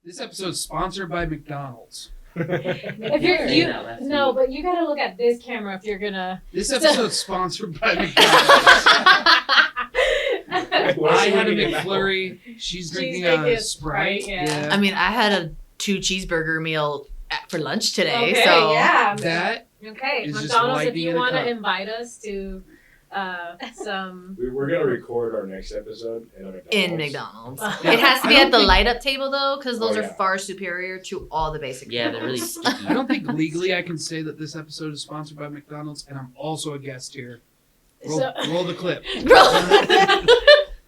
This episode's sponsored by McDonald's. But you gotta look at this camera if you're gonna. This episode's sponsored by McDonald's. I had a McFlurry. She's drinking a Sprite. Yeah. I mean, I had a 2 cheeseburger meal for lunch today. Okay, so yeah. That Okay, is just McDonald's, if lightning you in a want to cup. invite us to some. We're gonna record our next episode in McDonald's. Yeah. It has to be I don't at the think- light up table though, because those Oh, are yeah. far superior to all the basic. Yeah, they're really tables. sticky. I don't think legally I can say that this episode is sponsored by McDonald's, and I'm also a guest here. Roll, So- roll the clip.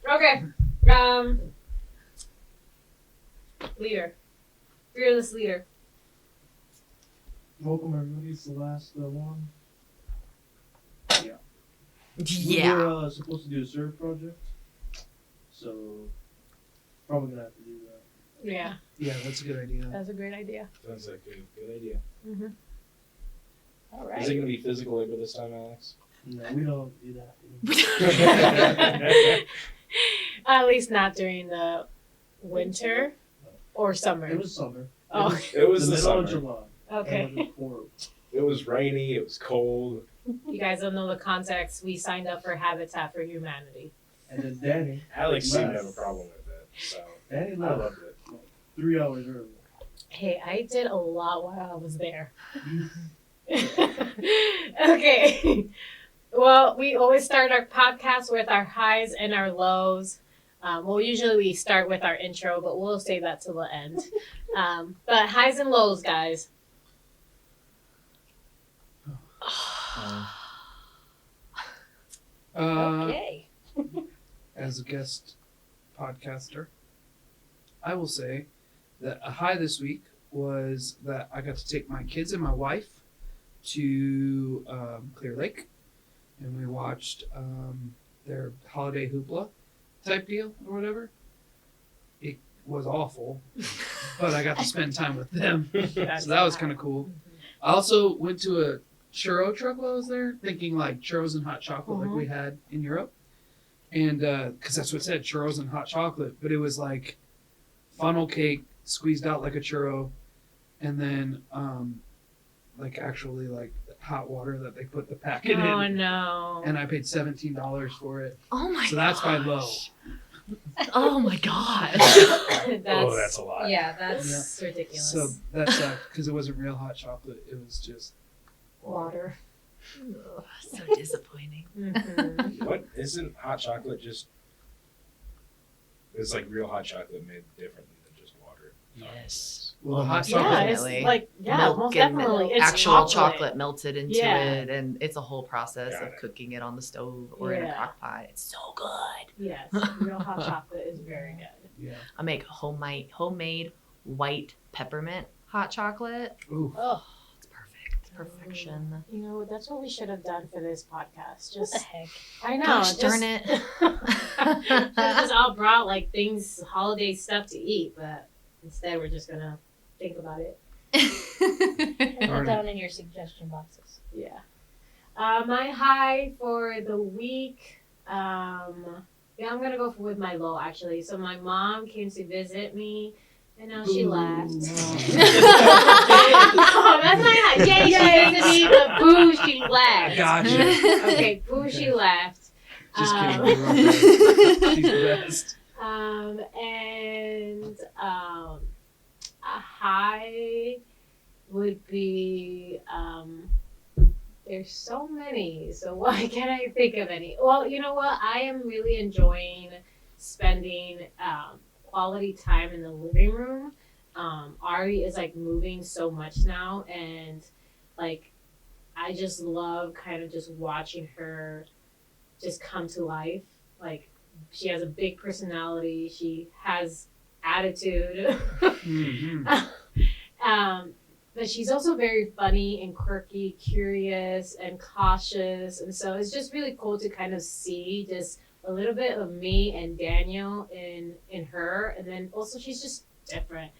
Okay. Leader. Fearless leader. Welcome everybody, it's the last one. Yeah. We're supposed to do a surf project, so probably gonna have to do that. Yeah, Yeah, that's a good idea. that's a great idea. Sounds like a good idea. Mm-hmm. All Is it right. gonna be physical labor this time, Alex? No, we don't do that. At least not during the winter or summer. It was summer. Oh, It was the middle of summer. July. okay. And it was horrible. It was rainy. It was cold. You guys don't know the context. We signed up for Habitat for Humanity. And then Danny Alex seemed to have a left. problem with it, so Danny I left loved it. 3 hours early. Hey, I did a lot while I was there. Okay. Well, we always start our podcast with our highs and our lows. Usually we start with our intro, but we'll save that till the end. But highs and lows, guys. Okay. As a guest podcaster, I will say that a high this week was that I got to take my kids and my wife to Clear Lake, and we watched their holiday hoopla type deal or whatever. It was awful, but I got to spend time with them, so that was kind of cool. I also went to a churro truck while I was there, thinking like churros and hot chocolate like we had in Europe. And because that's what it said, churros and hot chocolate. But it was like funnel cake squeezed out like a churro, and then like actually like hot water that they put the packet Oh in. no. And I paid $17 for it. Oh my. So that's my low. Oh my god. Oh, that's a lot. Yeah, that's ridiculous. So that sucked because it wasn't real hot chocolate. It was just Water. Ugh, so disappointing. Mhm. What isn't hot chocolate just? It's like real hot chocolate made differently than just water. Yes. well, the hot Yeah, chocolate. it's Definitely. like Milk most and definitely. It's actual chocolate melted into Yeah. it, and it's a whole process Got of it. cooking it on the stove or in a Yeah. crock pot. It's so good. Yes, real hot chocolate is very good. Yeah. I make homemade white peppermint hot chocolate. Ooh. Oh, It's perfect. It's perfection. you know, that's what we should have done for this podcast. Just What the heck? I know. Gosh just, darn it. just all brought like things, holiday stuff to eat, but instead we're just gonna think about it. And Darn put it. down in your suggestion boxes. Yeah. My high for the week. I'm gonna go with my low actually. So my mom came to visit me, and now she left. Oh, that's my high. Yay, she visited me, but boo, she left. Gotcha. Okay, boo, she left. Just Um, kidding. We love her. She's the best. And a high would be there's so many, so why can't I think of any? Well, you know what? I am really enjoying spending quality time in the living room. Ari is like moving so much now, and like I just love kind of just watching her just come to life. Like she has a big personality. She has attitude. Mhm. But she's also very funny and quirky, curious and cautious. And so it's just really cool to kind of see just a little bit of me and Daniel in her. And then also she's just different.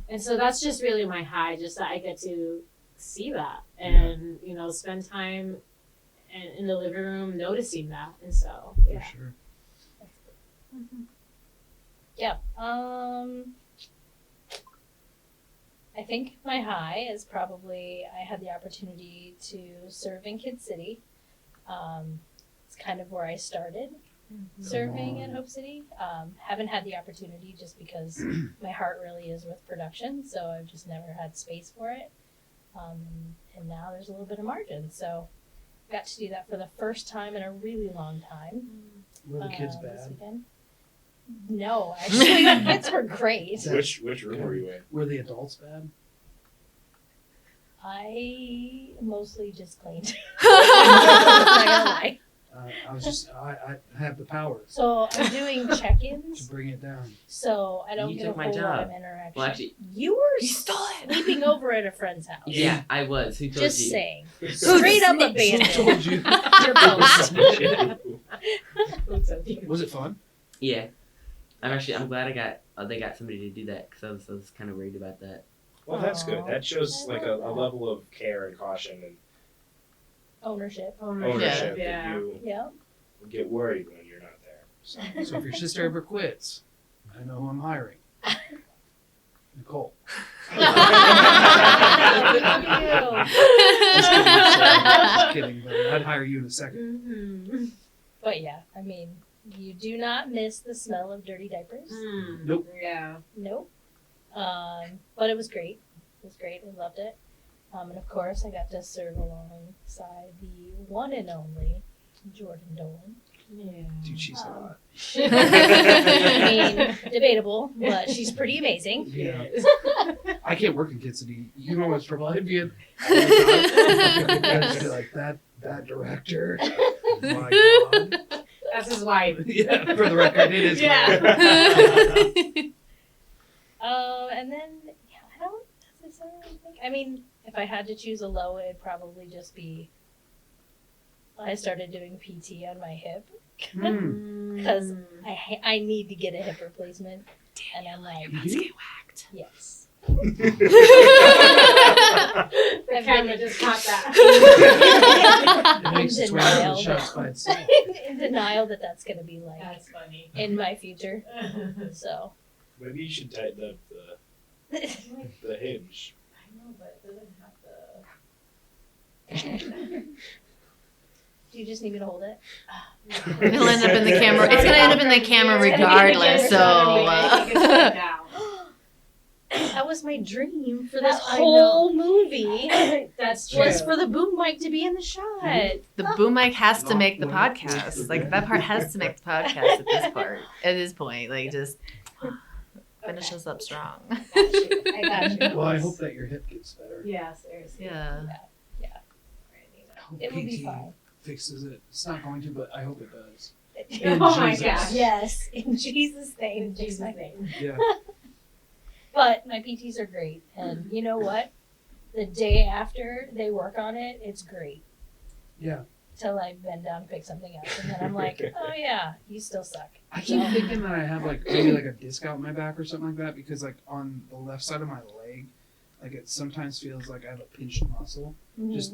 And so that's just really my high, just that I get to see that and, you know, spend time in the living room noticing that. And so, For yeah. sure. Yeah. I think my high is probably I had the opportunity to serve in Kid City. It's kind of where I started serving at Hope City. Haven't had the opportunity just because my heart really is with production, so I've just never had space for it. And now there's a little bit of margin, so got to do that for the first time in a really long time. Were the kids this bad? weekend. No, actually, the kids were great. Which room were you in? Were the adults bad? I mostly just cleaned. Not gonna lie. I have the power So I'm doing to check-ins, bring it down. so I don't You get a took my whole lot job. of interaction. Well, actually, You were You stole it. sleeping over at a friend's house. yeah, I was. Who told Just you? saying. Straight up Who abandoned told you? your post. Was it fun? Yeah. I'm glad they got somebody to do that because I was kind of worried about that. Well, that's good. Aw. That shows I like love a that. level of care and caution and Ownership. ownership Yeah. that you Yeah. get worried when you're not there. So. So if your sister ever quits, I know who I'm hiring. Nicole. Just kidding, but I'd hire you in a second. But yeah, I mean, you do not miss the smell of dirty diapers. Nope. Yeah. Nope. But it was great. It was great. I loved it. And of course, I got to serve alongside the one and only Jordan Dolan. Yeah. Dude, she's hot. I mean, debatable, but she's pretty amazing. Yeah. I can't work in Kid City. You know how much trouble I'd be in. I'd just be like, that director. My God. That's his wife. Yeah, for the record, it is. Yeah. And then, yeah, I don't necessarily think. I mean, if I had to choose a low, it'd probably just be I started doing PT on my hip. Hmm. Because I need to get a hip replacement. And I'm like, Let's get whacked. yes. The camera just caught that. It makes its way out of the shots by itself. In denial that that's going to be like That's funny. in my future. So. Maybe you should tighten up the hinge. I know, but it doesn't have the. Do you just need me to hold it? It'll end up in the camera. It's gonna end up in the camera regardless. So That was my dream for That- this I whole movie. That's true. Was for the boom mic to be in the shot. the boom mic has to make the podcast. Like that part has to make the podcast at this part. At this point, like just finish us up strong. I got you. Well, I hope that your hip gets better. Yeah, seriously. Yeah. I hope It will be PT fine. fixes it. It's not going to, but I hope it does. Oh my Jesus. gosh. Yes, in Jesus' name. In Jesus' name. Yeah. But my PTs are great, and you know what? The day after they work on it, it's great. Yeah. Till I bend down and pick something up, and then I'm like, oh yeah, you still suck. I keep thinking that I have like maybe like a disc out in my back or something like that because like on the left side of my leg, like it sometimes feels like I have a pinched muscle. Just-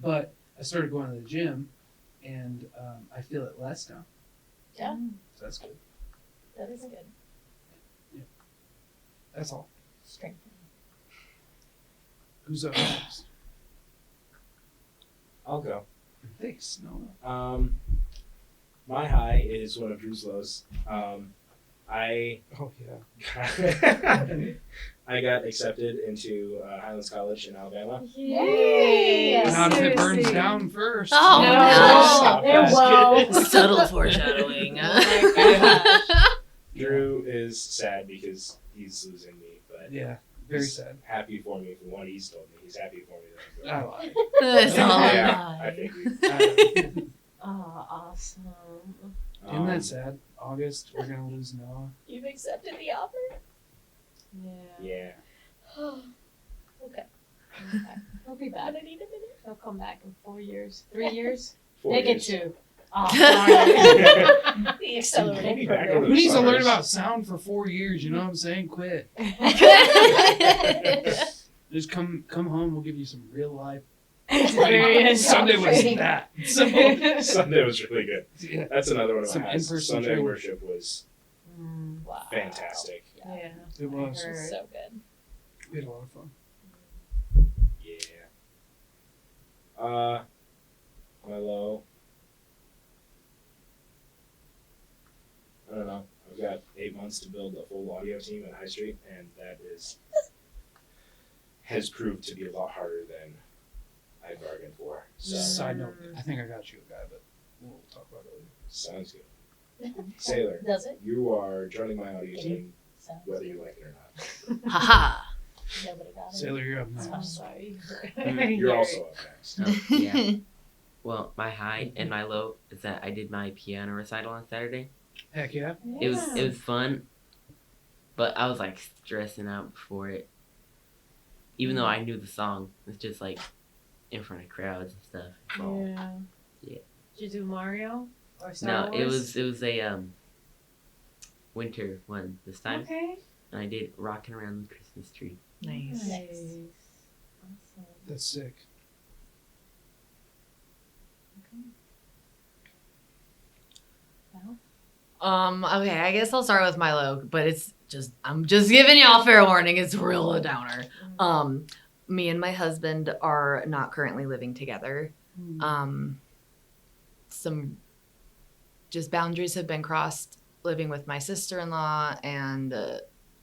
But I started going to the gym, and I feel it less now. Yeah. So that's good. That is good. That's all. Strength. Who's up next? I'll go. Thanks. No. My high is one of Drew's lows. I Oh yeah. I got accepted into Highlands College in Alabama. Yay! Not if it burns Seriously. down first. Oh, No. Stop There that. whoa. Subtle foreshadowing. Oh my gosh. Drew is sad because he's losing me, but Yeah. Very he's sad. happy for me from what he's told me. He's happy for me. That I I'm lied. It's all a Yeah, lie. I think Oh, awesome. Isn't that sad? August, we're gonna lose Noah. You've accepted the offer? Yeah. Yeah. Okay. He'll be I'm back. gonna need a minute. He'll come back in 4 years. 3 years? 4 Make years. it 2. Oh, sorry. The accelerating Back program. over Who needs to learn summers. about sound for 4 years? You know what I'm saying? Quit. Just come home. We'll give you some real life. Experience. Sunday was Training. that. So, Sunday was really good. yeah. That's another one of Some my highs. in-person Sunday training. worship was Mm, Wow. fantastic. yeah. It was. I heard. So good. We had a lot of fun. Yeah. My low. I don't know. I've got 8 months to build a full audio team at High Street, and that has proved to be a lot harder than I bargained for. So Side note, I think I got you a guy, but we'll talk about it later. sounds good. Sailor, Does it? you are joining my audio team, Sounds whether good. you like it or not. Haha. Nobody got it. Sailor, you're up That's next. fine. Sorry. You're also up next. Yeah. Well, my high and my low is that I did my piano recital on Saturday. Heck yeah. It was fun, but I was like stressing out before it. Even though I knew the song, it's just like in front of crowds and stuff. So, Yeah. Yeah. Did you do Mario or Star no, Wars? it was a winter one this time, Okay. and I did Rocking Around the Christmas Tree. Nice. Nice. Awesome. That's sick. Okay, I guess I'll start with my low, but I'm just giving y'all fair warning, it's real a downer. Me and my husband are not currently living together. Some just boundaries have been crossed living with my sister-in-law, and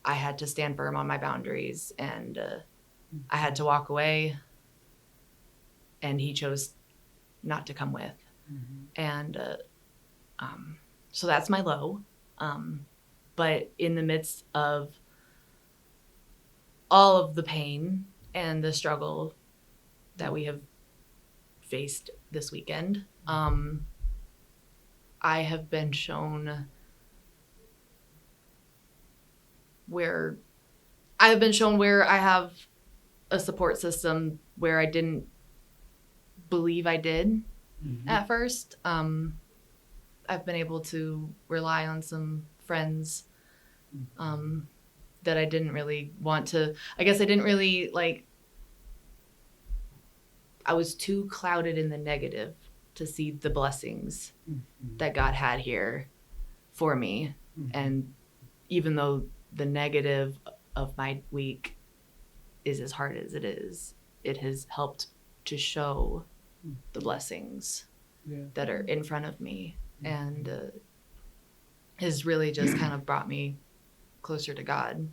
I had to stand firm on my boundaries, and I had to walk away, and he chose not to come with. And so that's my low. But in the midst of all of the pain and the struggle that we have faced this weekend, I have been shown where I have a support system where I didn't believe I did at first. I've been able to rely on some friends that I didn't really want to. I guess I didn't really like. I was too clouded in the negative to see the blessings that God had here for me. And even though the negative of my week is as hard as it has helped to show the blessings that are in front of me, and has really just kind of brought me closer to God,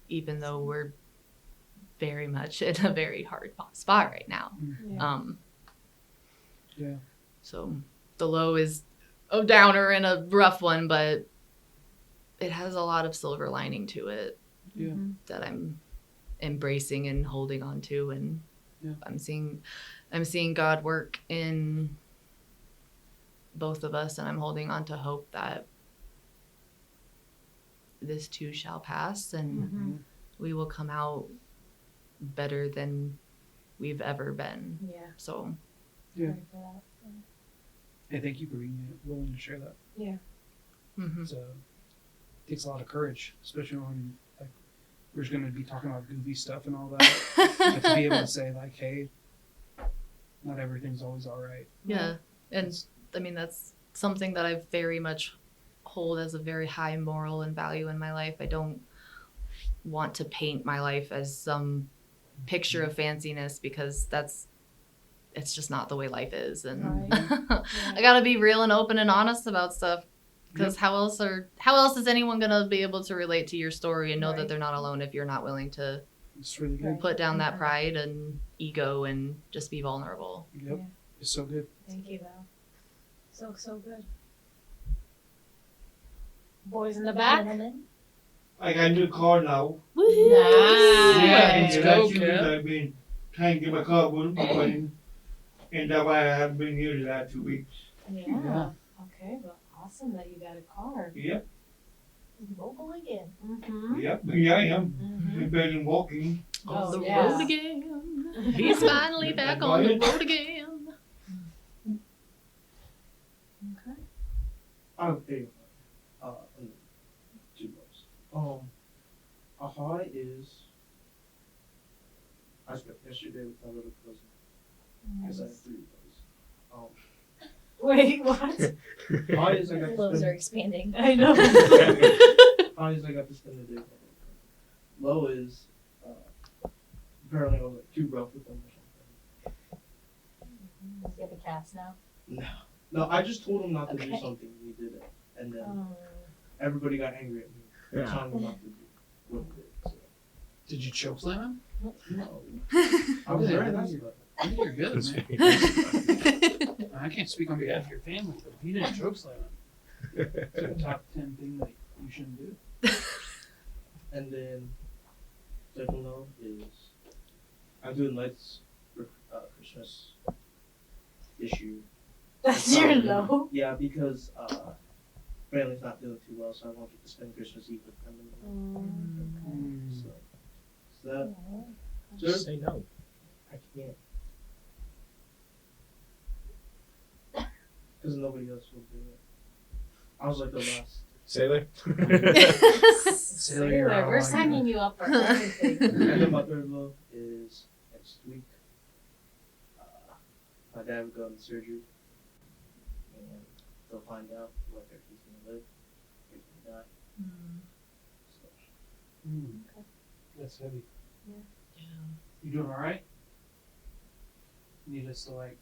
even though we're very much in a very hard spot right now. So the low is a downer and a rough one, but it has a lot of silver lining to it that I'm embracing and holding on to, and I'm seeing God work in both of us, and I'm holding on to hope that this too shall pass, and we will come out better than we've ever been. Yeah. So Yeah. Hey, thank you for being willing to share that. Yeah. It takes a lot of courage, especially when like we're just going to be talking about goofy stuff and all that. But to be able to say like, hey, not everything's always all right. yeah, and I mean that's something that I very much hold as a very high moral and value in my life. I don't want to paint my life as some picture of fanciness, because it's just not the way life is, and I gotta be real and open and honest about stuff, because how else is anyone gonna be able to relate to your story and know that they're not alone if you're not willing to It's really good. put down that pride and ego and just be vulnerable. Yep. It's so good. Thank you, Val. So good. Boys in the back. Gentlemen. I got a new car now. Nice. Let's and go, that's the reason Kev. I've been trying to get my car running, and that's why I haven't been here the last 2 weeks. Yeah. Okay, well, awesome that you got a car. Yep, Vocal again. Mm-hmm. yep, yeah, I am. Mm-hmm. It's better than walking. On the yeah. road again. He's finally back on the road again. Okay. Okay. Two lows. A high is I spent yesterday with my little cousin. Because I have 3 of those. Wait, what? High is I got to Lows are spend. expanding. I know. High is I got to spend the day with my little cousin. Low is apparently I was like too rough with them or something. You have a cast now. No, I just told him not to do Okay. something. He did it, and then Oh. everybody got angry at me. Yeah. Telling him not to do what he did. So. Did you choke slam him? No, I was Yeah, very I nice think about it. I think you're good, That's man. very- I can't speak on behalf of your family, but if you didn't choke slam him, it's a top 10 thing that you shouldn't do. And then second low is I'm doing lights for Christmas issue. That's your low. Yeah, because family's not doing too well, so I won't get to spend Christmas Eve with them anymore. So that Just say no. I can't. Because nobody else will do it. I was like the last. Sailor. Sailor, you're all We're I signing you up for everything. And then my third low is next week. My dad would go into surgery. And they'll find out whether he's going to live, if he's going to die. So, That's heavy. Yeah. You doing all right? Need us to like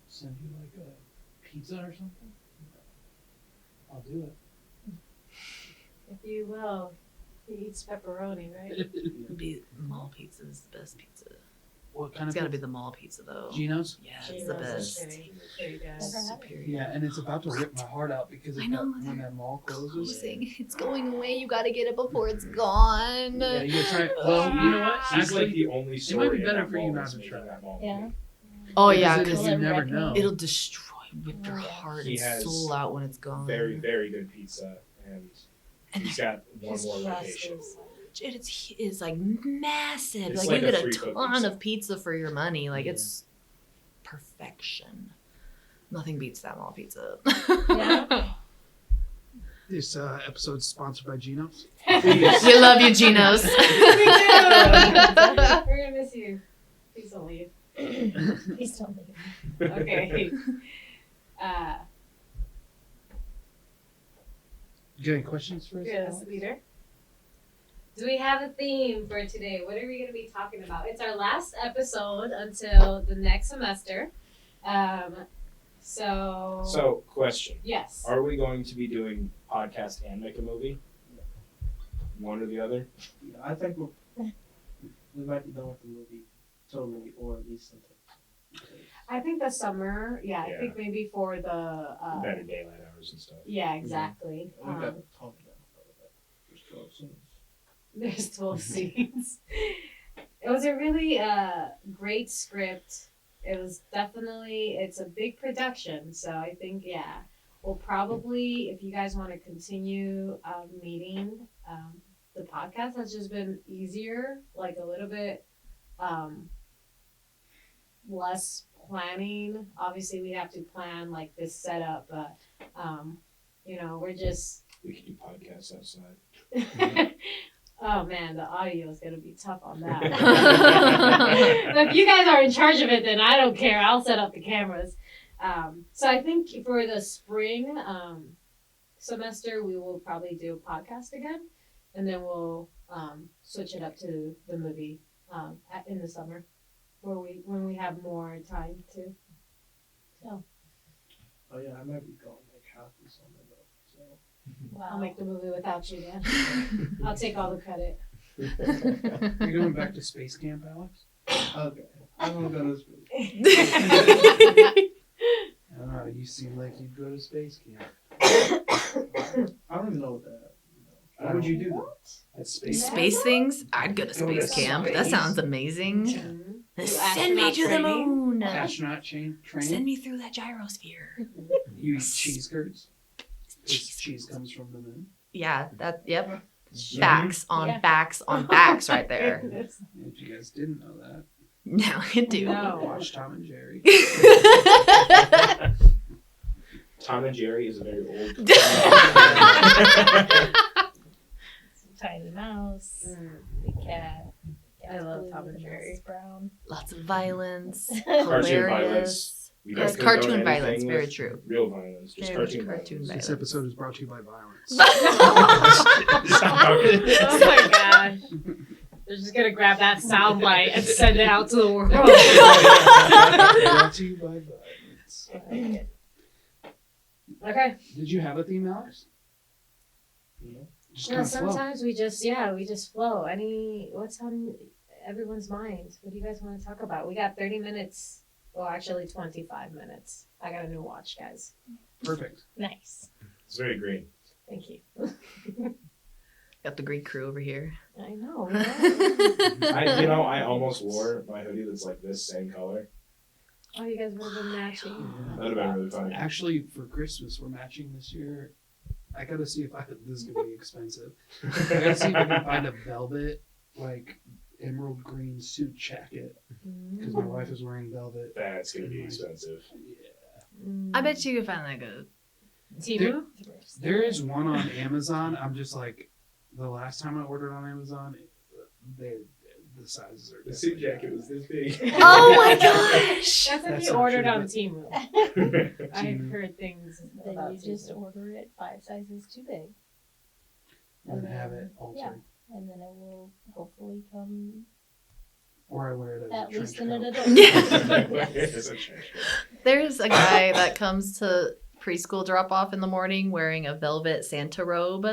send you like a pizza or something? I'll do it. If you will, he eats pepperoni, right? Be mall pizza is the best pizza. What kind It's of gotta be pizza? the mall pizza though. Geno's? Yeah, it's the Geno's is best. pretty good. Never had it. Superior. Yeah, and it's about to rip my heart out because I of know, that, when that mall closes. Closing. It's going away. You gotta get it before it's gone. Yeah, you gotta try. Well, you know what? He's like Actually, the only might story be in better that for you mall not that's to making try. that mall Yeah. movie. Oh because yeah, it is, because you Will it never wreck me? know. it'll destroy, rip your Oh, yeah. heart He and has soul out when it's gone. Very, very good pizza, and he's got one His more crust location. is It's like massive. It's Like, like you a get a free cooking ton set. of pizza for your money. Like Yeah. it's perfection. Nothing beats that mall pizza. Yeah. This episode's sponsored by Geno's. We love you, Geno's. We're gonna miss you. Please don't leave. Please don't leave. Okay. You got any questions for us? Yes, Alex? leader. Do we have a theme for today? What are we going to be talking about? It's our last episode until the next semester. So, question: yes. Are we going to be doing podcast and make a movie? One or the other? yeah, I think we might be done with the movie totally, or at least until. I think the summer. Yeah, I Yeah. think maybe for the. Better daylight hours and stuff. Yeah, exactly. We got Tom down. There's 12 scenes. There's 12 scenes. It was a really great script. It was definitely, it's a big production. So I think, yeah, we'll probably, if you guys want to continue meeting, the podcast has just been easier, like a little bit less planning. Obviously, we have to plan like this setup, but, we're just, We can do podcasts outside. oh man, the audio is gonna be tough on that. But if you guys are in charge of it, then I don't care. I'll set up the cameras. So I think for the spring semester, we will probably do a podcast again, and then we'll switch it up to the movie in the summer, when we have more time to. So Oh yeah, I might be gone like half the summer though. So I'll make the movie without you then. I'll take all the credit. You're going back to space camp, Alex? okay, I'm gonna go to space. I don't know. You seem like you'd go to space camp. I don't even know what that. What would you do? At space Space things? I'd go to Go to space camp. That space. sounds amazing. Mhm. Do Send me astronaut to the training. moon. Astronaut Send training. me through that gyrosphere. You eat cheese curds. 'Cause cheese comes from the moon. Yeah, yep. Mhm. Facts on Yeah. facts on facts right there. If you guys didn't know that, Now you do. No. watch Tom and Jerry. Tom and Jerry is a very old. Tiny mouse, Mm. big cat. I love Blue, Tom and the mouse Jerry. is brown. Lots of violence. Cartoon Hilarious. violence. We don't Yes, condone cartoon anything violence, very with true. Real violence, just Very cartoon, cartoon violence. violence. This episode is brought to you by violence. Oh my gosh. They're just gonna grab that sound bite and send it out to the world. Brought to you by Buds. Okay. Did you have a theme, Alex? No. Just No, kind of flow. sometimes we just flow. What's on everyone's mind? What do you guys want to talk about? We got 30 minutes. Well, actually 25 minutes. I got a new watch, guys. Perfect. Nice. It's very green. Thank you. Got the Greek crew over here. I know. I almost wore my hoodie that's like this same color. Oh, you guys would have been matching. That would have been really funny. Actually, for Christmas, we're matching this year. I gotta see if this is gonna be expensive. I gotta see if I can find a velvet, like emerald green suit jacket because my wife is wearing velvet. That's gonna be expensive. Yeah. I bet you could find like a. Timu? There is one on Amazon. I'm just like, the last time I ordered on Amazon, the sizes are The suit different. jacket was this big. Oh my gosh! That's if That's you not ordered true, on but- Timu. I've Temu. heard things Then about you just Timu. order it 5 sizes too big, And have it altered. Yeah. and then it will hopefully come Or I wear it as at a trench least in an coat. adult. It's a trench coat. There's a guy that comes to preschool drop off in the morning wearing a velvet Santa robe,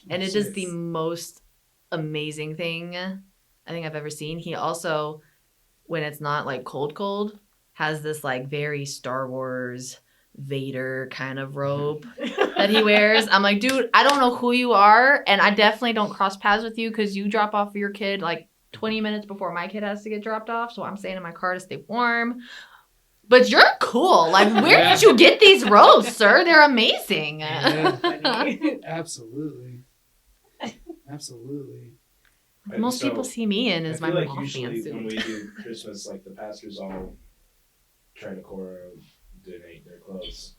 and it is the most amazing thing I think I've ever seen. He also, when it's not like cold, has this like very Star Wars Vader kind of robe that he wears. I'm like, dude, I don't know who you are, and I definitely don't cross paths with you because you drop off your kid like 20 minutes before my kid has to get dropped off, so I'm staying in my car to stay warm. But you're cool. Like, where did you get these robes, sir? They're amazing. Yeah, Funny. absolutely. Absolutely. Most So, people see me in as I my feel like mom usually when suit. we do Christmas, like the pastors all try to coordinate their clothes.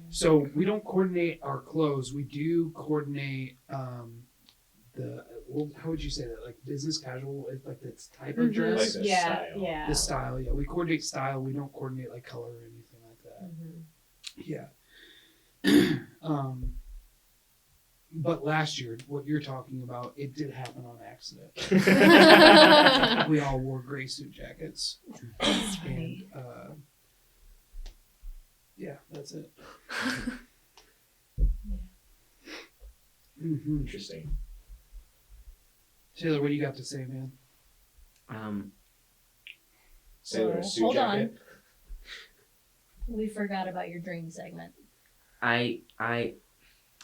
So we don't coordinate our clothes. We do coordinate how would you say that? Like business casual, like this type of Mhm. dress. Like the Yeah, style. yeah. The style, yeah. We coordinate style. We don't coordinate like color or anything like that. Mhm. Yeah. But last year, what you're talking about, it did happen on accident. We all wore gray suit jackets. That's funny. And, yeah, that's it. hmm Interesting. Taylor, what do you got to say, man? Sailor Well, suit hold on. jacket. We forgot about your dream segment. I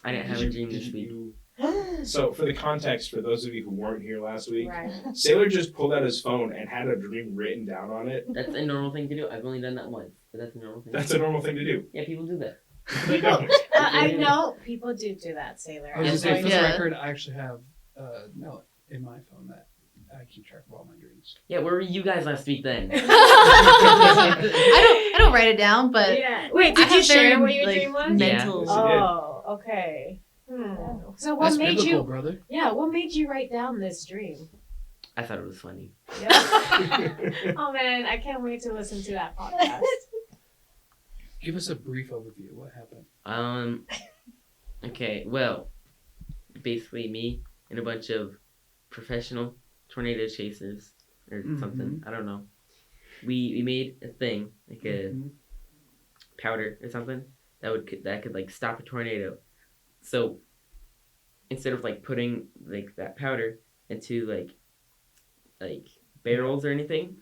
didn't have a dream this week. So for the context, for those of you who weren't here last week, Right. Sailor just pulled out his phone and had a dream written down on it. That's a normal thing to do. I've only done that once, but that's a normal thing. That's a normal thing to do. Yeah, people do that. They don't. I know people do that, Sailor. I was Yes, gonna say, for the yeah. record, I actually have note in my phone that I keep track of all my dreams. Yeah, where were you guys last week then? I don't write it down, but Yeah. Wait, I did you have share very, what your like, dream was? mental. Yes, you did. Oh, okay. So what That's made biblical, you? brother. Yeah, what made you write down this dream? I thought it was funny. Yeah. Oh man, I can't wait to listen to that podcast. Give us a brief overview. What happened? Okay, well, basically me and a bunch of professional tornado chasers or something. I don't know. We made a thing like a Mhm. powder or something that could like stop a tornado. So instead of like putting like that powder into like barrels or anything,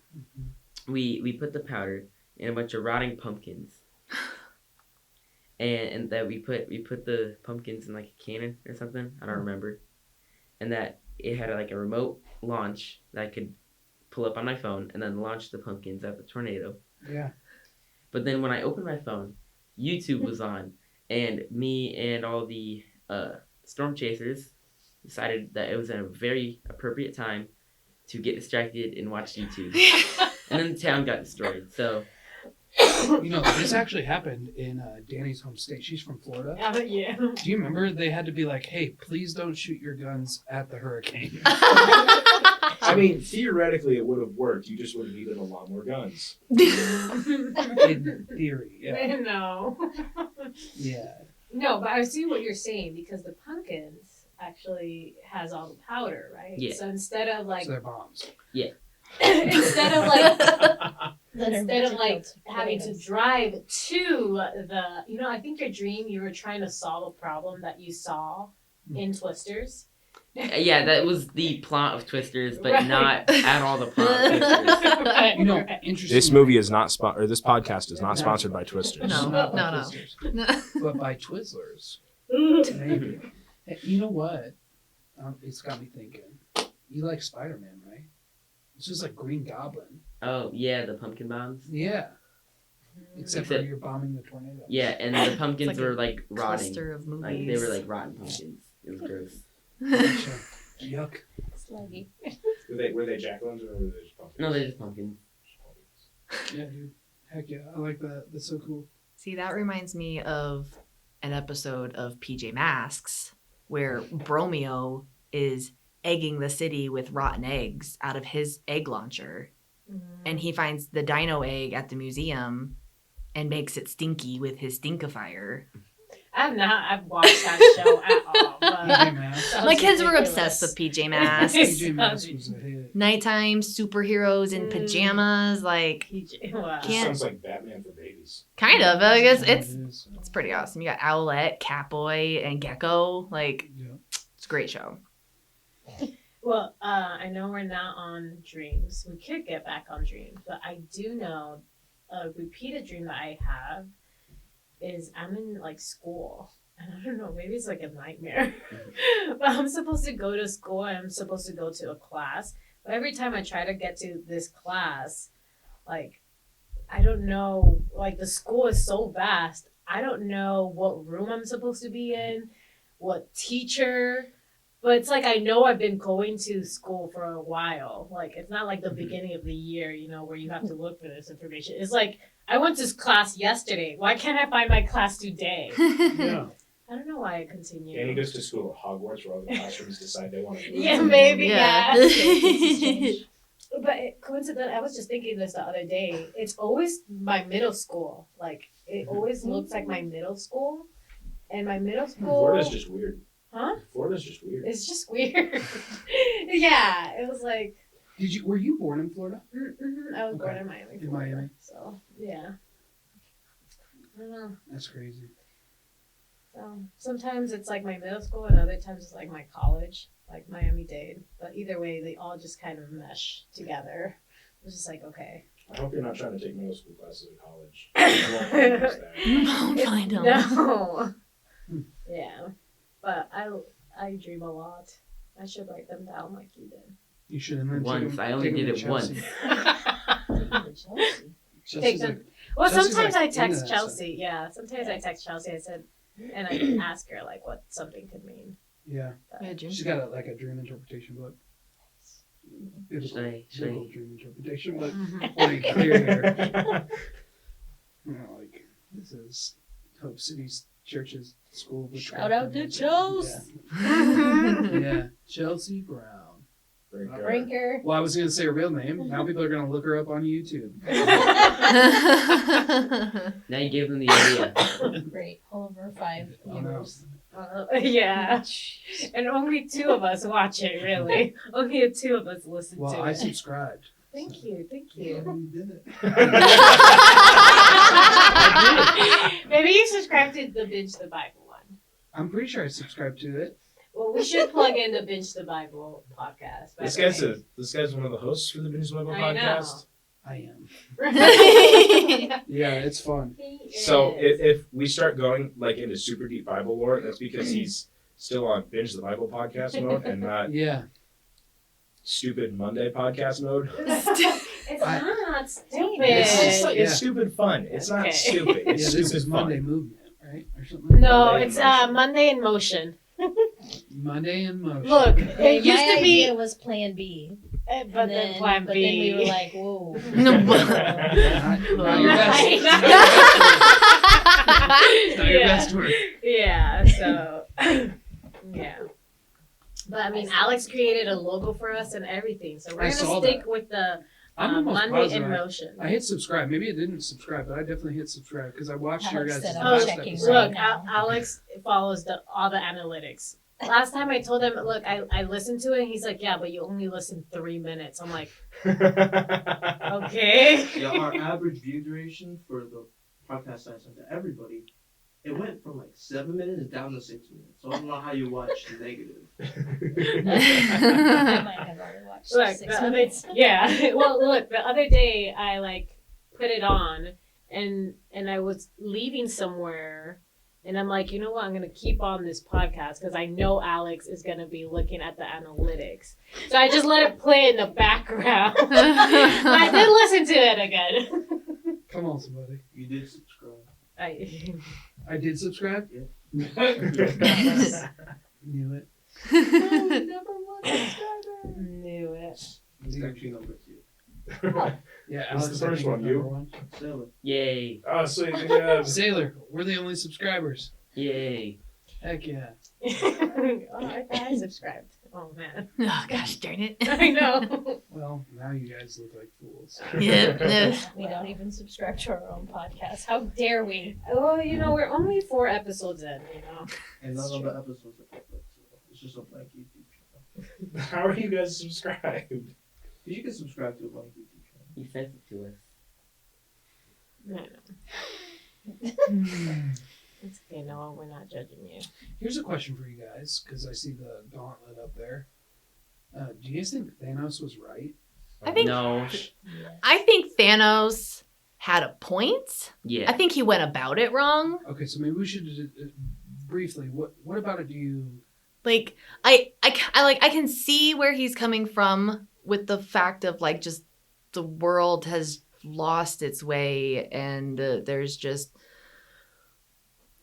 we put the powder in a bunch of rotting pumpkins. And that we put the pumpkins in like a cannon or something. I don't remember. And that it had like a remote launch that I could pull up on my phone and then launch the pumpkins at the tornado. Yeah. But then when I opened my phone, YouTube was on, and me and all the storm chasers decided that it was a very appropriate time to get distracted and watch YouTube. And then the town got destroyed. So You know, this actually happened in Danny's home state. She's from Florida. Yeah. Do you remember they had to be like, hey, please don't shoot your guns at the hurricane? I mean, theoretically, it would have worked. You just would have needed a lot more guns. In theory, yeah. No. Yeah. No, but I see what you're saying because the pumpkins, actually has all the powder, right? Yeah. So instead of like So they're bombs. instead of like That are instead of like meant to kill having to tornadoes. drive to the I think your dream, you were trying to solve a problem that you saw in Twisters. Yeah, that was the plot of Twisters, but Right. not at all the plot of Twisters. Right, You know, right. interesting. This movie is not or this podcast is not sponsored by Twisters. No. Not by no. Twizzlers, but by Twizzlers. Maybe. Hey, you know what? It's got me thinking. You like Spider-Man, right? It's just like Green Goblin. Oh yeah, the pumpkin bombs. Yeah. Except for Except- you're bombing the tornado. Yeah, and the pumpkins like a were like rotting. Cluster of movies. Like they were like rotten pumpkins. It was gross. Gotcha. Yuck. Sluggy. Were they jack-o'-lanterns or were they just pumpkins? No, they're just pumpkins. Yeah, dude. Heck yeah. I like that. That's so cool. See, that reminds me of an episode of PJ Masks where Bromeo is egging the city with rotten eggs out of his egg launcher. And he finds the dino egg at the museum and makes it stinky with his stinkifier. I've watched that show at all. But PJ Masks. Sounds My kids were ridiculous. obsessed with PJ Masks. PJ Masks was a hit. Nighttime superheroes in pajamas, like Wow. This Can't- sounds like Batman for babies. kind of. I guess Yeah, it's it is. it's pretty awesome. You got Owlette, Catboy, and Gecko. Like Yeah. it's a great show. Well, I know we're not on dreams. We could get back on dreams, but I do know a repeated dream that I have is I'm in like school. And I don't know, maybe it's like a nightmare. But I'm supposed to go to school and I'm supposed to go to a class. But every time I try to get to this class, like, I don't know, like the school is so vast. I don't know what room I'm supposed to be in, what teacher. But it's like I know I've been going to school for a while. Like it's not like the beginning of the year, where you have to look for this information. It's like I went to class yesterday. Why can't I find my class today? Yeah. I don't know why I continue. And he goes to school at Hogwarts where all the classrooms decide they want to move. Yeah, maybe. Yeah. Yeah. But coincidentally, I was just thinking this the other day. It's always my middle school. Like it always looks like my middle school, and my middle school. Florida's just weird. Huh? Florida's just weird. It's just weird. Yeah, it was like. Were you born in Florida? Mm-hmm. I was born Okay. in Miami. In Florida, Miami. So yeah. I don't know. That's crazy. So sometimes it's like my middle school, and other times it's like my college, like Miami-Dade. But either way, they all just kind of mesh together. It was just like okay. I hope you're not trying to take middle school classes in college. I won't use that. Won't find them. No. Hmm. Yeah, but I dream a lot. I should write them down like you did. You should have. Once. I only did it once. Take them. Well, Chelsea's, sometimes like, I into text that Chelsea. Yeah, sometimes I text Chelsea. I said, and I ask her like what something could mean. Yeah. Yeah, Jim. She's got a dream interpretation book. Biblical Should I- dream interpretation book. Mhm. Like clear. Like this is Hope City's Church's School of Witchcraft. Shout out to Chelsea. Yeah, Chelsea Brown. Brinker. Well, I was gonna say her real name. Now people are gonna look her up on YouTube. Now you gave them the idea. Great. Over 5 Oh, no. viewers. Yeah, and only 2 of us watch it. Really, only 2 of us listen Well, to I it. subscribed. Thank you, thank Yeah, you. you did it. Maybe you subscribe to the Binge the Bible one. I'm pretty sure I subscribed to it. Well, we should plug in the Binge the Bible podcast. by This the guy's way. this guy's one of the hosts for the Binge Bible I know. podcast. I am. Yeah, Yeah, it's fun. he So is. if we start going like into super deep Bible lore, that's because he's still on Binge the Bible podcast mode and not Yeah. stupid Monday podcast mode. It's I- not stupid. Yeah. It's stupid fun. It's not Okay. stupid. It's Yeah, stupid this is fun. Monday Movement, right? Or something. No, Monday in it's Motion. Monday in Motion. Monday in Motion. Look, Hey, it used my to be, idea was Plan B. but then Plan B. But then we were like, whoa. Not your best. Not your Yeah. best work. Yeah, so yeah. But I mean, Alex created a logo for us and everything, so we're I gonna saw stick that. with the I'm almost Monday positive in I- Motion. I hit subscribe. Maybe it didn't subscribe, but I definitely hit subscribe because I watched your Alex guys' said, "I'm last checking episode. right Look, now. Alex follows all the analytics. Last time I told him, look, I listened to it. And he's like, yeah, but you only listened 3 minutes. I'm like, okay. Yeah, our average view duration for the podcast I sent to everybody, it went from like 7 minutes down to 6 minutes. So I don't know how you watch the negative. I might have already watched Look, 6 the other, minutes. yeah. Well, look, the other day I like put it on and I was leaving somewhere and I'm like, you know what? I'm gonna keep on this podcast because I know Alex is gonna be looking at the analytics. So I just let it play in the background. I did listen to it again. Come on, somebody. You did subscribe. I did subscribe. Yeah. Knew it. Knew it. It's actually number 2. Yeah, What's Alex, the I first think one, is you? number one. Sailor. Yay! Oh, so yeah. Sailor, we're the only subscribers. Yay! Heck yeah. Oh, I thought I subscribed. Oh man. Oh gosh, darn it. I know. Well, now you guys look like fools. Yep. We don't even subscribe to our own podcast. How dare we? Well, you know, we're only 4 episodes in, you know. And That's none of true. the episodes are public, so it's just a blank YouTube channel. How are you guys subscribed? You can subscribe to a blank YouTube channel. He sent it to us. I know. It's okay, Noah. We're not judging you. Here's a question for you guys, because I see the gauntlet up there. Do you guys think Thanos was right? I think- No. I think Thanos had a point. Yeah. I think he went about it wrong. Okay, so maybe we should briefly. What about it? Do you? Like I can see where he's coming from with the fact of like just the world has lost its way and there's just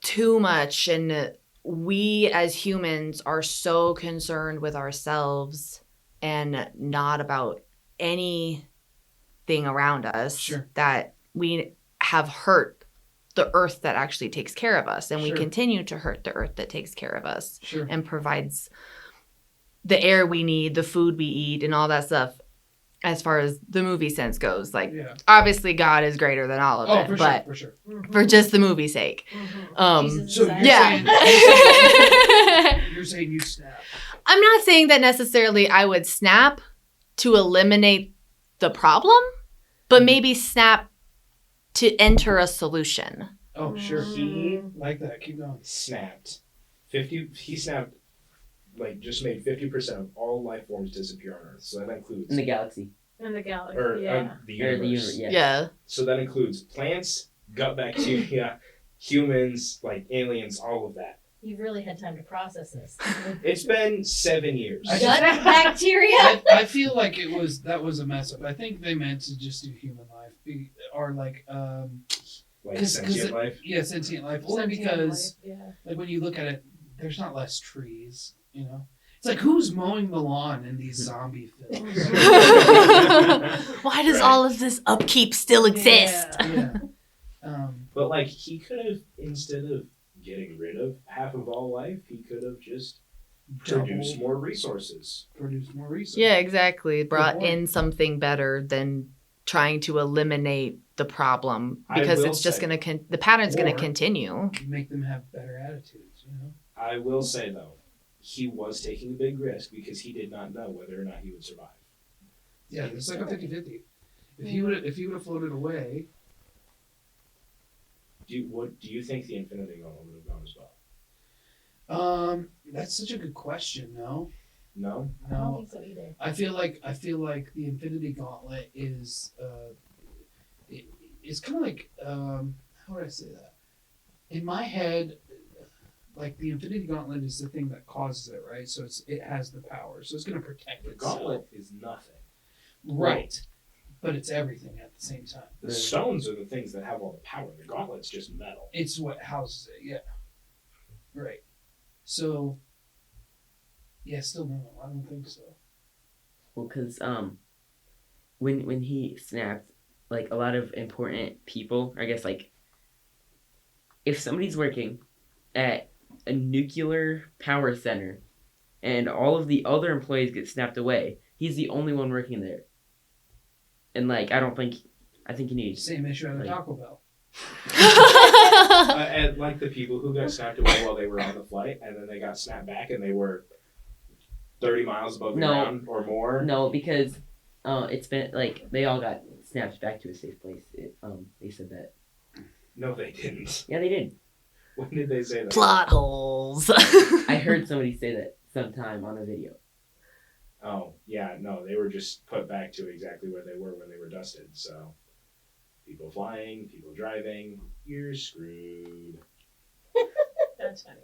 too much, and we as humans are so concerned with ourselves and not about anything around us Sure. that we have hurt the earth that actually takes care of us, and we Sure. continue to hurt the earth that takes care of us Sure. and provides the air we need, the food we eat, and all that stuff. As far as the movie sense goes, like Yeah. obviously God is greater than all of Oh, it, for but sure, for sure. for just the movie's sake. Jesus So is you're actually- Yeah. You're saying you snap. I'm not saying that necessarily I would snap to eliminate the problem, but maybe snap to enter a solution. Oh, sure. He Like that. Keep going. snapped 50. He snapped, like, just made 50% of all life forms disappear on Earth. So that includes In the galaxy. In the galaxy, or yeah. the Or universe. the universe, yeah. Yeah. So that includes plants, gut bacteria, humans, like aliens, all of that. You've really had time to process this. It's been 7 years. I Gut bacteria? I feel like that was a mess up. I think they meant to just do human life, or like Like 'cause sentient it- life. yeah, sentient life. Only Sentient because life, yeah. like when you look at it, there's not less trees. You know, it's like who's mowing the lawn in these zombie films? Why does Right. all of this upkeep still exist? yeah. But like he could have, instead of getting rid of half of all life, he could have just produced more resources. Produce more research. Yeah, exactly. Brought point. in something better than trying to eliminate the problem, I because will it's just say- going to the pattern's going Or- to continue. Make them have better attitudes. You know. I will say though, he was taking a big risk because he did not know whether or not he would survive. Yeah, it's like a 50-50. If he would have floated away, Do you think the Infinity Gauntlet would have gone as well? that's such a good question. No, No. I don't no. think so either. I feel like the Infinity Gauntlet is it's kind of like how would I say that? In my head, like the Infinity Gauntlet is the thing that causes it, right? So it has the power, so it's going to protect The itself. gauntlet is nothing. Right? But it's everything at the same time. The stones are the things that have all the power. The gauntlet's just metal. It's what houses it. Yeah. Right. So. Yeah, still no. I don't think so. Well, because when he snapped, like a lot of important people, I guess, like if somebody's working at a nuclear power center and all of the other employees get snapped away, he's the only one working there. And like I think he needs Same issue at a Right. Taco Bell. And like the people who got snapped away while they were on the flight, and then they got snapped back, and they were 30 miles above the No. ground or more. No, because it's been like they all got snapped back to a safe place. They said that. No, they didn't. Yeah, they did. When did they say that? Plot holes. I heard somebody say that sometime on a video. Oh, yeah, no, they were just put back to exactly where they were when they were dusted. So, people flying, people driving, you're screwed. That's funny.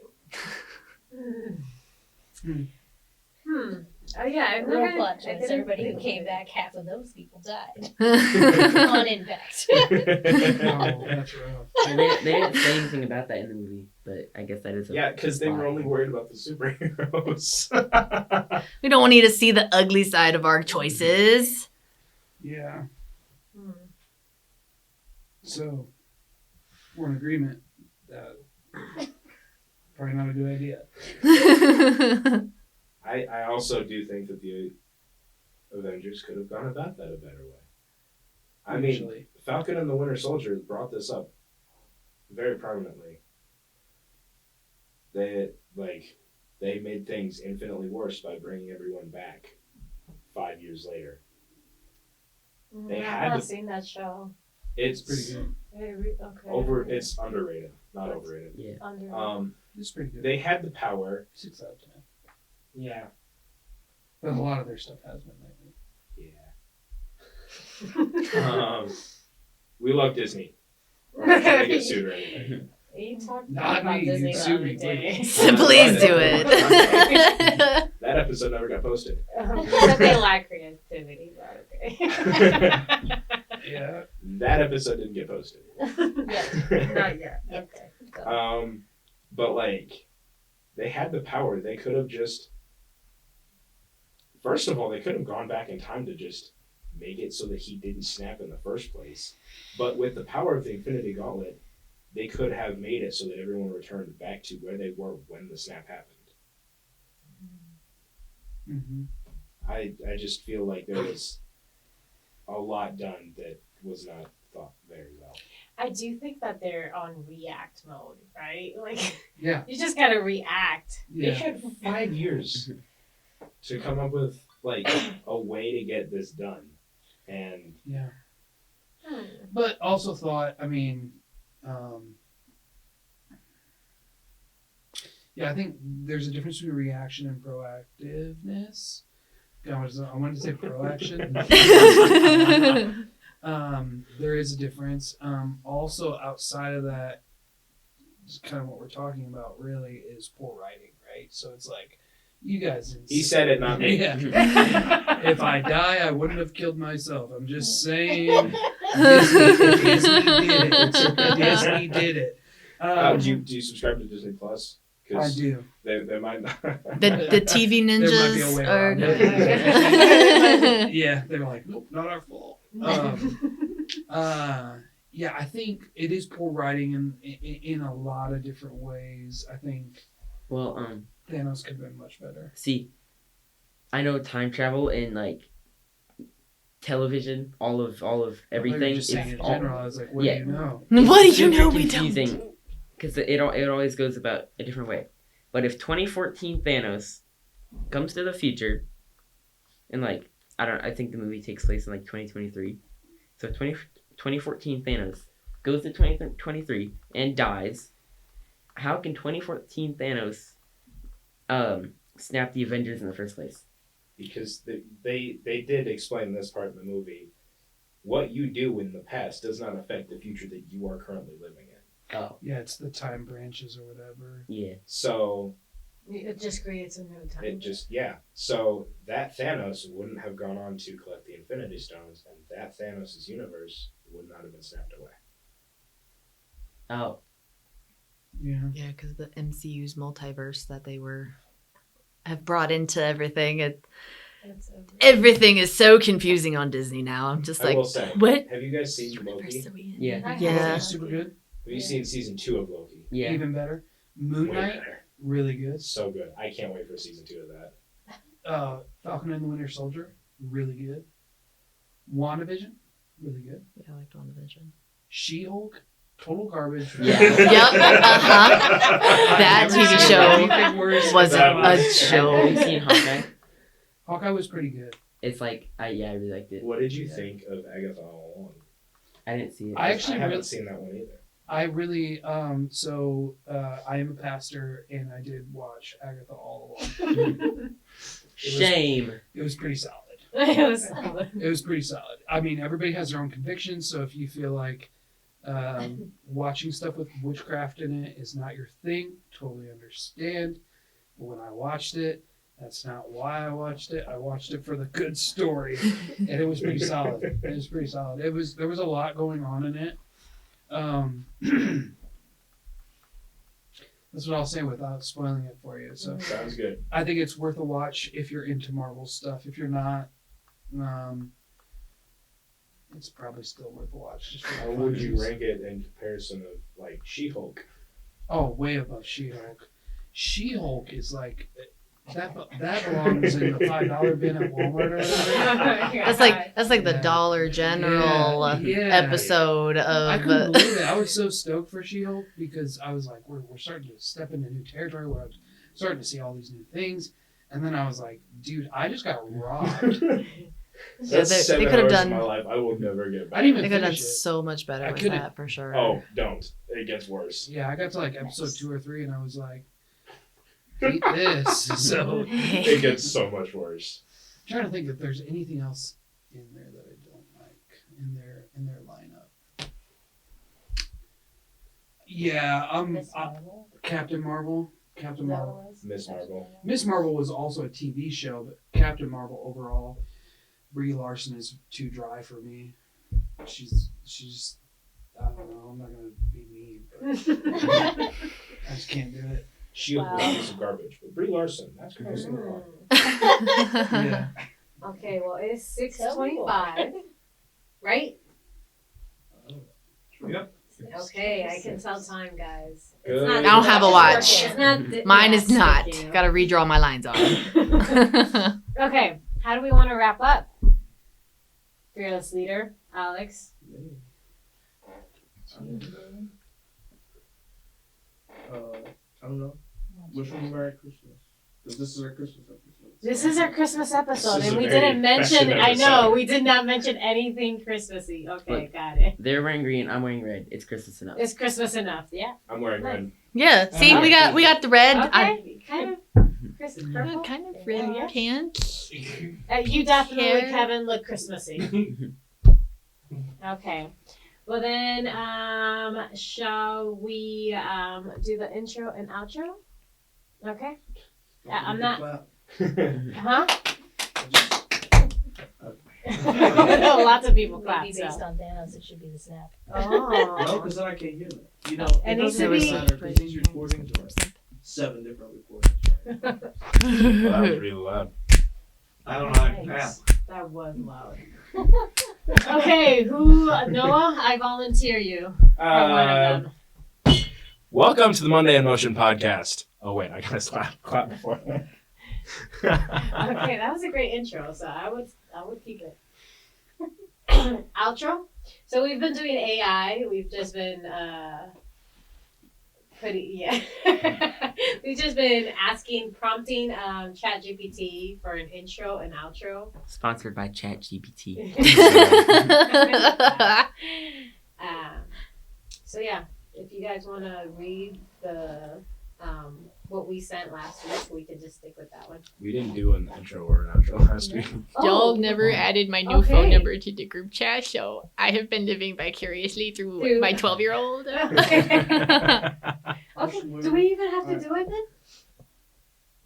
Hmm. Oh yeah, I've Real never. plot I twist. didn't Everybody who think came of back, half of those people died yeah, on impact. Oh, that's rough. And they didn't say anything about that in the movie, but I guess that is. Yeah, because they were only worried about the superheroes. we don't need to see the ugly side of our choices. Yeah. Hmm. So we're in agreement that probably not a good idea. I also do think that the Avengers could have gone about that a better way. I mean, Usually. Falcon and the Winter Soldier brought this up very prominently. They made things infinitely worse by bringing everyone back 5 years later. They I've had not to- seen that show. It's Pretty good. Okay. It's underrated, not overrated. Yeah. Under. It's pretty good. They had the power. 6 out of 10. Yeah. But a lot of their stuff has been lately. Yeah. We love Disney. We're not trying to get sued or anything. You talked Not about me, Disney you'd the sue other me, day. Please do it. That episode never got posted. But they lack creativity, but okay. Yeah. That episode didn't get posted. Not yet. Okay. But they had the power. They could have just. First of all, they could have gone back in time to just make it so that he didn't snap in the first place. But with the power of the Infinity Gauntlet, they could have made it so that everyone returned back to where they were when the snap happened. Mm-hmm. I just feel like there was a lot done that was not thought very well. I do think that they're on react mode, right? Like Yeah. you just gotta react. They Yeah. had 5 years to come up with a way to get this done, and Yeah. Hmm. But also thought, I mean, yeah, I think there's a difference between reaction and proactiveness. I wanted to say proaction. There is a difference. Also, outside of that, just kind of what we're talking about really is poor writing, right? So it's like, you guys didn't he say- said it, not me. Yeah. If I die, I wouldn't have killed myself. I'm just saying. Disney did it. Disney did it. Do you subscribe to Disney Plus? I do. They might not. the TV There might be a ninjas way are. around it. Yeah, they're like, nope, not our fault. Yeah, I think it is poor writing in a lot of different ways. I think Well, Thanos could have been much better. see, I know time travel and television, all of I thought you were everything. just saying in general, I was like, what yeah. do you know? What do you know? We don't. confusing because it always goes about a different way. But if 2014 Thanos comes to the future, and I think the movie takes place in 2023. So 2014 Thanos goes to 2023 and dies. How can 2014 Thanos snap the Avengers in the first place? Because they did explain this part in the movie. What you do in the past does not affect the future that you are currently living in. Oh, Yeah, it's the time branches or whatever. yeah. So It just creates a new time. it just So that Thanos wouldn't have gone on to collect the Infinity Stones, and that Thanos' universe would not have been snapped away. Oh, Yeah. Yeah, because the MCU's multiverse that they have brought into everything. It's over. Everything is so confusing on Disney now. I'm just I like, will say, what? have you guys seen Which Loki? universe are we in? yeah. Yeah. It's super good. Have you seen season 2 of Loki? Yeah. Even better. Moon Way Knight, better. really good. It's so good. I can't wait for season 2 of that. Falcon and the Winter Soldier, really good. WandaVision, really good. Yeah, I liked WandaVision. She-Hulk, total garbage. Yeah. Yep. That Never TV seen show anything worse was than That that. a was- show. Have you seen Hawkeye? Hawkeye was pretty good. It's like I really liked it. What did you think of Agatha All Along? I didn't see it. I actually haven't really- seen that one either. I really I am a pastor and I did watch Agatha all along. Shame. It was pretty solid. It was solid. It was pretty solid. I mean, everybody has their own convictions, so if you feel like watching stuff with witchcraft in it is not your thing, totally understand. But when I watched it, that's not why I watched it. I watched it for the good story, and it was pretty solid. It was pretty solid. There was a lot going on in it. That's what I'll say without spoiling it for you. So Sounds good. I think it's worth a watch if you're into Marvel stuff. If you're not, it's probably still worth a watch. Just for the How would you funsies. rank it in comparison of like She-Hulk? Oh, way above She-Hulk. She-Hulk is like that belongs in the $5 bin at Walmart or whatever. That's like the Yeah. Dollar General Yeah. episode I of. couldn't believe it. I was so stoked for She-Hulk because I was like, we're starting to step into new territory where I'm starting to see all these new things. And then I was like, dude, I just got robbed. That's they 7 could have hours done- of my life I will never get I back. didn't even They could have done finish it. so much better I with couldn't- that for sure. Oh, don't. It gets worse. Yeah, I got to like episode 2 or 3 and I was like, hate this. So It gets so much worse. I'm trying to think if there's anything else in there that I don't like in their lineup. Yeah, Miss Marvel. Captain Marvel. Is Captain that Marvel. what it was? Miss Marvel. Miss Marvel was also a TV show, but Captain Marvel overall, Brie Larson is too dry for me. She's I don't know. I'm not gonna be mean, but I just can't do it. She-Hulk was Wow. a piece of garbage, but Brie Larson, that's close in the line. Yeah. Okay, well it's Tell me 6:25, right? Yep. Okay, I can tell time, guys. Good. not- I don't have a watch. It's not. Mine yes, is not. thank you. Got to redraw my lines on. Okay, how do we want to wrap up? Fearless leader, Alex. I don't know. Wish them Merry Christmas. Because this is our Christmas episode. This is our Christmas episode, This is and a we very didn't mention. festive I know episode. we did not mention anything Christmassy. Okay, Look. got it. They're wearing green. I'm wearing red. It's Christmas enough. It's Christmas enough, yeah. I'm wearing red. Yeah. See, we got the red. Okay, kind of Christmas purple. Kind of Yeah. red pants. You definitely, Hair. Kevin, look Christmassy. Okay. Well then, shall we do the intro and outro? Okay. I'm not. Huh? Lots of people clap. Maybe So. based on Thanos, it should be the snap. No, Oh. because then I can't hear that. You know, It it needs doesn't to really be- matter because these recordings are 7 different recordings. That was really loud. I don't know how to Nice. tap. That was loud. Okay, Noah? I volunteer you for one of them. Welcome to the Monday in Motion podcast. Oh wait, I gotta clap before. Okay, that was a great intro, so I would keep it. Outro. So we've been doing AI. We've just been we've just been prompting ChatGPT for an intro and outro. Sponsored by ChatGPT. So yeah, if you guys want to read the what we sent last week, we can just stick with that one. We didn't do an intro or an outro last week. Y'all never added my new Okay. phone number to the group chat, so I have been living vicariously through my 12-year-old. Okay. Okay. Do we even have to do it then?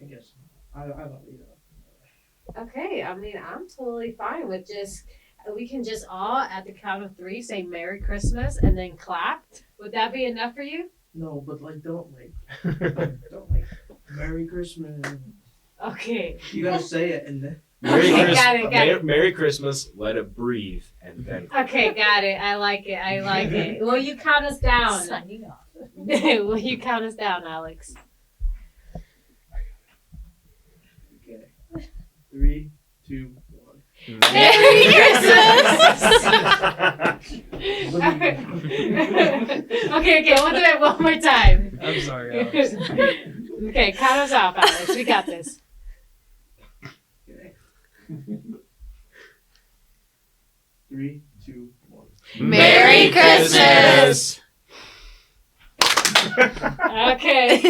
I guess. I don't either. Okay. I mean, I'm totally fine with just. We can just all at the count of 3 say Merry Christmas and then clap. Would that be enough for you? No, but don't Merry Christmas. Okay. You gotta say it and then. Merry, Okay, Christ- got it. Merry Christmas. Let it breathe, and then. Okay, got it. I like it. Will you count us down? Signing off. Will you count us down, Alex? Okay. 3, 2, 1. Merry Christmas! Okay, we'll do it one more time. I'm sorry, Alex. Okay, count us off, Alex. We got this. Okay. 3, 2, 1. Merry Christmas! Okay.